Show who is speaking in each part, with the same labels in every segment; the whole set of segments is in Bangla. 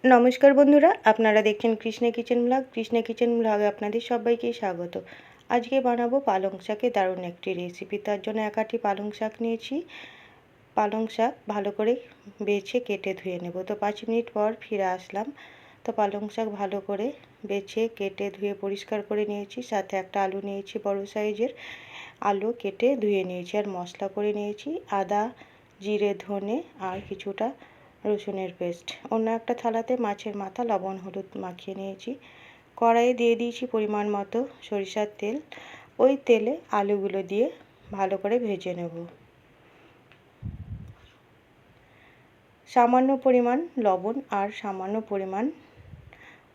Speaker 1: নমস্কার বন্ধুরা, আপনারা দেখছেন Krishna kitchen blog. Krishna kitchen ব্লগে আপনাদের সবাইকে স্বাগত। আজকে বানাবো পালং শাকের দারুণ একটি রেসিপি। তার জন্য এক আঁটি পালং শাক নিয়েছি। পালং শাক ভালো করে বেছে কেটে ধুয়ে নেব। তো 5 মিনিট পর ফিরে আসলাম। তো পালং শাক ভালো করে বেছে কেটে ধুয়ে পরিষ্কার করে নিয়েছি। সাথে একটা আলু নিয়েছি, বড় সাইজের আলু কেটে ধুয়ে নিয়েছি। আর মশলা করে নিয়েছি আদা, জিরে, ধনে আর কিছুটা রসুনের পেস্ট। অন্য একটা থালাতে মাছের মাথা, লবণ, হলুদ মাখিয়ে নিয়েছি। কড়াইয়ে দিয়ে দিয়েছি পরিমাণ মতো সরিষার তেল। ওই তেলে আলুগুলো দিয়ে ভালো করে ভেজে নেব। সামান্য পরিমাণ লবণ আর সামান্য পরিমাণ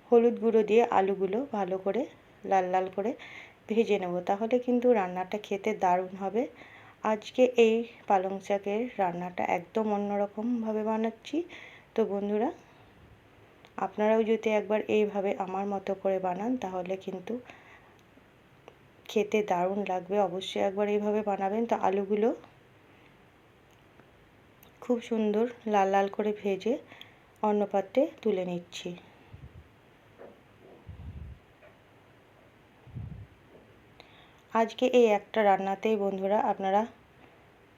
Speaker 1: হলুদ গুঁড়ো দিয়ে আলুগুলো ভালো করে লাল লাল করে ভেজে নেব। তাহলে কিন্তু রান্নাটা খেতে দারুণ হবে। আজকে এই পালং শাকের রান্নাটা একদম অন্যরকমভাবে বানাচ্ছি। তো বন্ধুরা, আপনারাও যদি একবার এইভাবে আমার মতো করে বানান তাহলে কিন্তু খেতে দারুণ লাগবে। অবশ্যই একবার এইভাবে বানাবেন। তো আলুগুলো খুব সুন্দর লাল লাল করে ভেজে অন্য পাত্রে তুলে নিচ্ছি। আজকে এই একটা রান্নাতেই বন্ধুরা আপনারা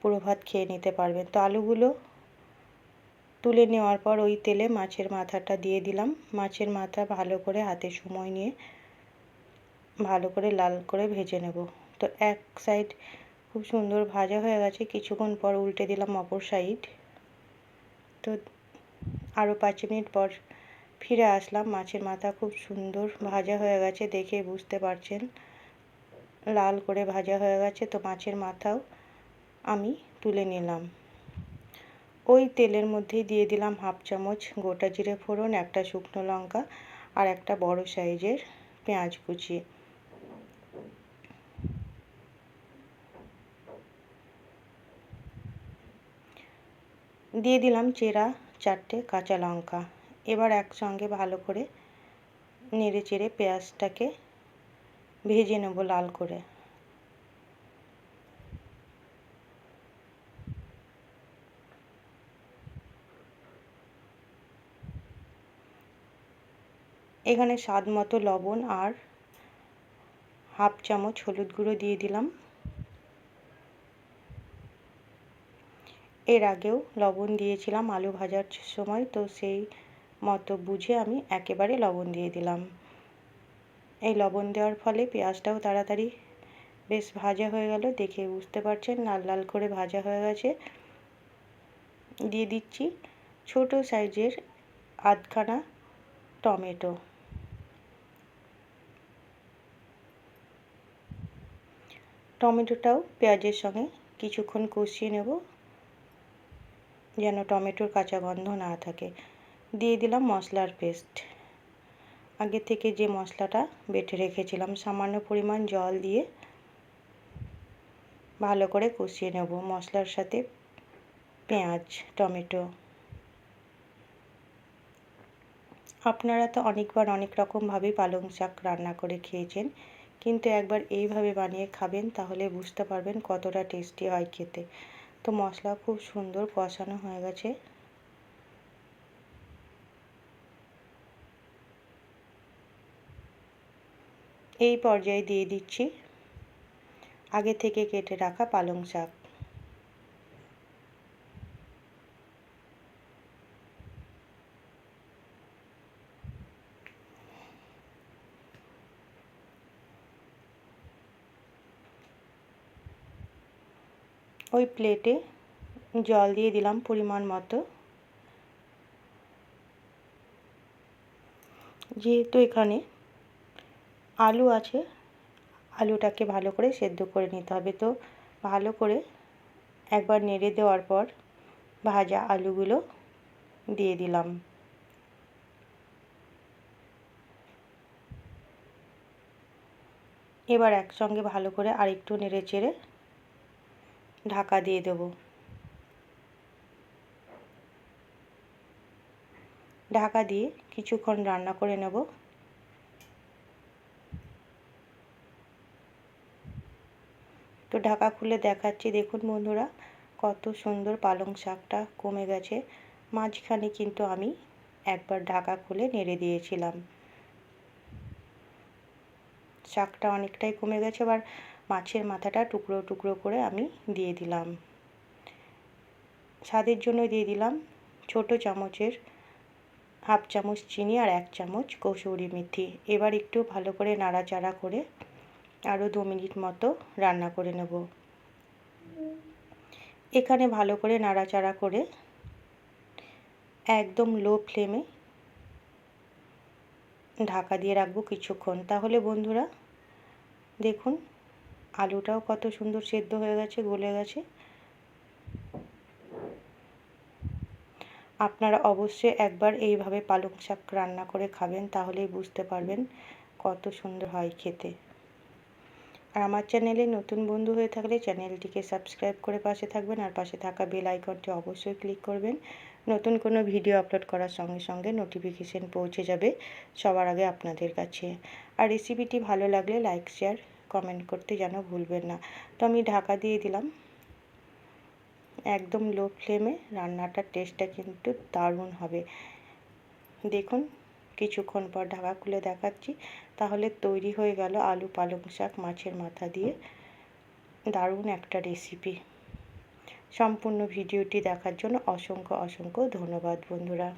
Speaker 1: পুরো ভাত খেয়ে নিতে পারবেন। তো আলুগুলো তুলে নেওয়ার পর ওই তেলে মাছের মাথাটা দিয়ে দিলাম। মাছের মাথা ভালো করে হাতে সময় নিয়ে ভালো করে লাল করে ভেজে নেব। তো এক সাইড খুব সুন্দর ভাজা হয়ে গেছে। কিছুক্ষণ পর উল্টে দিলাম অপর সাইড। তো আরও 5 মিনিট পর ফিরে আসলাম। মাছের মাথা খুব সুন্দর ভাজা হয়ে গেছে, দেখে বুঝতে পারছেন লাল করে ভাজা হয়ে গেছে। তো মাছের মাথাও আমি তুলে নিলাম। ওই তেলের মধ্যেই দিয়ে দিলাম হাফ চামচ গোটা জিরে ফোড়ন, একটা শুকনো লঙ্কা আর একটা বড় সাইজের পেঁয়াজ কুচি। দিয়ে দিলাম চেরা 4টে কাঁচা লঙ্কা। এবার একসঙ্গে ভালো করে নেড়ে চেড়ে পেঁয়াজটাকে ভেজে নেব লাল করে। এখানে স্বাদ মতো লবণ আর হাফ চামচ হলুদ গুঁড়ো দিয়ে দিলাম। এর আগেও লবণ দিয়েছিলাম আলু ভাজার সময়, তো সেই মতো বুঝে আমি একেবারে লবণ দিয়ে দিলাম। এই লবণ দেওয়ার ফলে পেঁয়াজটাও তাড়াতাড়ি বেশ ভাজা হয়ে গেল, দেখে বুঝতে পারছেন লাল লাল করে ভাজা হয়ে গেছে। দিয়ে দিচ্ছি ছোট সাইজের আধখানা টমেটো। টমেটোটাও পেঁয়াজের সঙ্গে কিছুক্ষণ কষিয়ে নেব যেন টমেটোর কাঁচা গন্ধ না থাকে। দিয়ে দিলাম মশলার পেস্ট। আগে থেকে যে মশলাটা বেটে রেখেছিলাম, সামান্য পরিমাণ জল দিয়ে ভালো করে কষিয়ে নেব মশলার সাথে পেঁয়াজ, টমেটো। আপনারা তো অনেকবার অনেক রকমভাবে পালং শাক রান্না করে খেয়েছেন, কিন্তু একবার এইভাবে বানিয়ে খাবেন তাহলে বুঝতে পারবেন কতটা টেস্টি হয় খেতে। তো মশলা খুব সুন্দর কষানো হয়ে গেছে। এই পর্যায়ে দিয়ে দিচ্ছি আগে থেকে কেটে রাখা পালং শাক। ওই প্লেটে জল দিয়ে দিলাম পরিমাণ মতো। যেহেতু এখানে আলু আছে, আলুটাকে ভালো করে সেদ্ধ করে নিতে হবে। তো ভালো করে একবার নেড়ে দেওয়ার পর ভাজা আলুগুলো দিয়ে দিলাম। এবার একসঙ্গে ভালো করে আরেকটু নেড়ে চেড়ে ঢাকা দিয়ে দেব। ঢাকা দিয়ে কিছুক্ষণ রান্না করে নেব। তো ঢাকা খুলে দেখাচ্ছি, দেখুন বন্ধুরা কত সুন্দর পালং শাকটা কমে গেছে। মাঝখানে কিন্তু আমি একবার ঢাকা খুলে নেড়ে দিয়েছিলাম। শাকটা অনেকটাই কমে গেছে, এবার মাছের মাথাটা টুকরো টুকরো করে আমি দিয়ে দিলাম। স্বাদের জন্য দিয়ে দিলাম ছোট চামচের হাফ চামচ চিনি আর 1 চামচ কসুরি মেথি। এবার একটু ভালো করে নাড়াচাড়া করে আরও 2 মিনিট মতো রান্না করে নেব। এখানে ভালো করে নাড়াচাড়া করে একদম লো ফ্লেমে ঢাকা দিয়ে রাখবো কিছুক্ষণ। তাহলে বন্ধুরা দেখুন আলুটাও কত সুন্দর সেদ্ধ হয়ে গেছে, গলে গেছে। আপনারা অবশ্যই একবার এইভাবে পালং শাক রান্না করে খাবেন, তাহলেই বুঝতে পারবেন কত সুন্দর হয় খেতে। আর আমার চ্যানেলে নতুন বন্ধু হয়ে থাকলে চ্যানেলটিকে সাবস্ক্রাইব করে পাশে থাকবেন, আর পাশে থাকা বেল আইকনটি অবশ্যই ক্লিক করবেন। নতুন কোনো ভিডিও আপলোড করার সঙ্গে সঙ্গে নোটিফিকেশন পৌঁছে যাবে সবার আগে আপনাদের কাছে। আর রেসিপিটি ভালো লাগলে লাইক শেয়ার কমেন্ট করতে যেন ভুলবেন না। তো আমি ঢাকা দিয়ে দিলাম। একদম লো ফ্লেমে রান্নাটার টেস্টটা কিন্তু দারুণ হবে। দেখুন কিছুক্ষণ পর ঢাকা খুলে দেখাচ্ছি। তাহলে তৈরি হয়ে গেল আলু পালং শাক মাছের মাথা দিয়ে দারুণ একটা রেসিপি। সম্পূর্ণ ভিডিওটি দেখার জন্য অসংখ্য ধন্যবাদ বন্ধুরা।